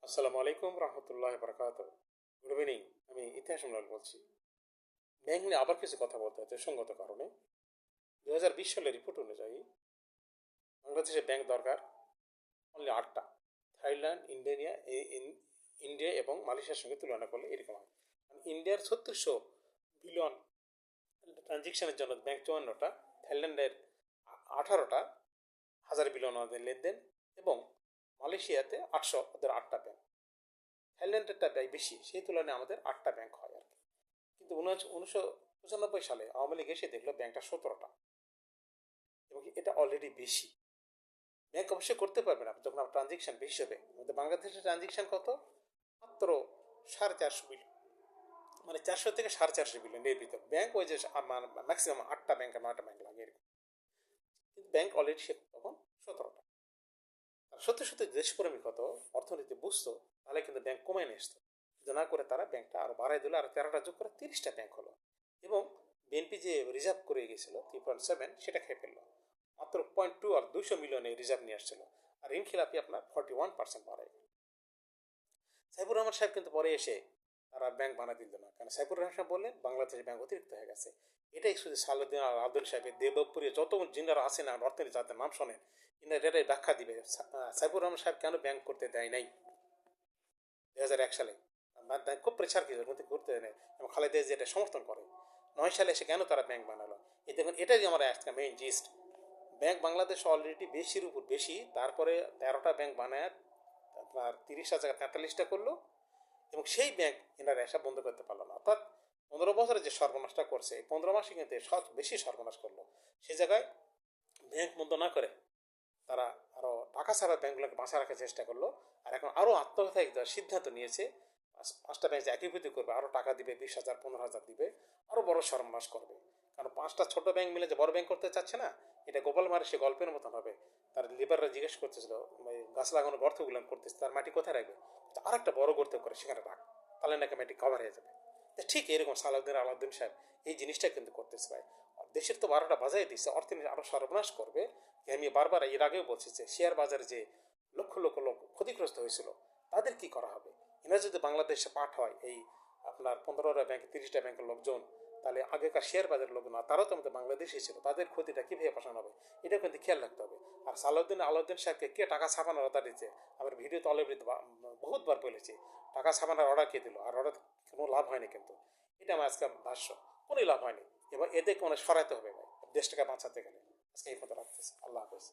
আসসালামু আলাইকুম রহমতুল্লাহ বরকাত। Good evening. আমি ইতিহাস মন্ডল বলছি। ব্যাংক নিয়ে আবার কিছু কথা বলতে হচ্ছে সঙ্গত কারণে। 2020 সালের রিপোর্ট অনুযায়ী বাংলাদেশে ব্যাংক দরকার অনলি 8টা। থাইল্যান্ড, ইন্ডিয়া এবং মালয়েশিয়ার সঙ্গে তুলনা করলে এরকম হয়। ইন্ডিয়ার 3600 বিলিয়ন ট্রানজেকশনের জন্য ব্যাংক 54টা, থাইল্যান্ডের 18টা, 1000 বিলিয়ন ওদের লেনদেন, এবং মালয়েশিয়াতে 800, ওদের 8টা ব্যাংক। থাইল্যান্ডেরটা ব্যয় বেশি, সেই তুলনায় আমাদের 8টা ব্যাংক হয় আর কি। কিন্তু 1995 সালে আওয়ামী লীগ এসে দেখলো ব্যাংকটা 17টা, এবং এটা অলরেডি বেশি। ব্যাংক অবশ্যই করতে পারবে না যখন আপনার ট্রানজেকশন বেশি হবে। আমাদের বাংলাদেশের ট্রানজেকশন কত? মাত্র 450 বিলিয়ন, মানে 400 থেকে 450 বিলিয়ন এর ভিতর। ব্যাংক ওই যে ম্যাক্সিমাম 8টা ব্যাংক, 9টা ব্যাংক লাগে এরকম। কিন্তু ব্যাংক অলরেডি সে তখন 17টা। আর সত্যি সত্যি দেশপ্রেমী কত অর্থনীতি বুঝতো, তাহলে কিন্তু ব্যাংক কমে নিয়ে আসতো। কিন্তু না করে তারা ব্যাংকটা আরো বাড়াই দিল, আর 13টা যোগ করে 30টা ব্যাংক হলো। এবং বিএনপি যে রিজার্ভ করে গেছিল 3.7, সেটা খেয়ে ফেললো। মাত্র 0.2 আর 200 মিলিয়নে রিজার্ভ নিয়ে আসছিল। আর ঋণ খেলাপি আপনার 41% বাড়ায় গেল। সাইফুর রহমান সাহেব কিন্তু পরে এসে তারা ব্যাংক বানা দিল না, কারণ সাইফুর রহমান সাহেব বললেন বাংলাদেশের ব্যাংক অতিরিক্ত হয়ে গেছে। এটাই শুধু সালাউদ্দিন আর আব্দুল সাহেবের দেবপুরে যত জিনারা আছে না অর্থনীতি, যাদের নাম শোনেন, ইনারা এটাই ব্যাখ্যা দিবে সাইফুর রহমান সাহেব কেন ব্যাংক করতে দেয় নাই 2001 সালে। খুব প্রেশার কি করতে দেয় নাই, এবং খালেদা জিয়া এটা সমর্থন করে। 9 সালে এসে কেন তারা ব্যাংক বানালো? এই দেখুন, এটাই আমার আজকে main gist. Bank Bangladesh already বেশির উপর বেশি, তারপরে 13টা ব্যাংক বানায় আপনার 30টা জায়গায় 43টা করলো, এবং সেই ব্যাংক এনারা এসব বন্ধ করতে পারলো না। অর্থাৎ 15 বছরে যে সর্বনাশটা করছে, এই 15 মাসে কিন্তু বেশি সর্বনাশ করলো। সে জায়গায় ব্যাংক বন্ধ না করে তারা আরো টাকা ছাড়া ব্যাংকগুলোকে বাঁচা রাখার চেষ্টা করলো। আর এখন আরো আত্মহত্যায় সিদ্ধান্ত নিয়েছে। 5টা ব্যাংক একীভূত করবে, আরো টাকা দিবে, 20,000 15,000 দিবে, আরো বড় সর্বনাশ করবে। কারণ 5টা ছোট ব্যাংক মিলে যে বড় ব্যাংক করতে চাচ্ছে না, এটা গোপাল মারে সে গল্পের মতন হবে। তার লিবাররা জিজ্ঞেস করতেছিল গাছ লাগানো গর্তগুলো করতেছে, তার মাটি কোথায় রাখবে? আর একটা বড় গর্ত করে সেখানে রাখ, তাহলে নাকি মাটি কভার হয়ে যাবে। ঠিক এরকম সালাউদ্দিন আলাউদ্দিন সাহেব এই জিনিসটা কিন্তু করতেছে ভাই। দেশের তো 12টা বাজাই দিচ্ছে, অর্থনীতি আরো সর্বনাশ করবে। আমি বারবার এর আগেও বলছি যে শেয়ার বাজারে যে লক্ষ লক্ষ লোক ক্ষতিগ্রস্ত হয়েছিল, তাদের কি করা হবে? এরা যদি বাংলাদেশে পাঠ হয় এই আপনার 15টা ব্যাংক 30টা ব্যাংকের লোকজন, তাহলে আগেকার শেয়ার বাজারের লোক না, তারাও তো আমাদের বাংলাদেশে ছিল, তাদের ক্ষতিটা কিভাবে পাঠানো হবে এটা কিন্তু খেয়াল রাখতে হবে। আর সালাউদ্দিন আলাউদ্দিন সাহেবকে কে টাকা ছাপানোর অর্ডার দিচ্ছে? আমার ভিডিওতে অলরেডি বহুতবার বলেছি, টাকা ছাপানোর অর্ডার কে দিল? আর অর্ডার কোনো লাভ হয়নি কিন্তু। এটা আমার আজকে ভাষ্য, কোনো লাভ হয়নি। এবার এদেরকে মানে সরাইতে হবে ভাই, দেশটাকে বাঁচাতে গেলে। আজকে এই কথা রাখতেছি। আল্লাহ হাফেজ।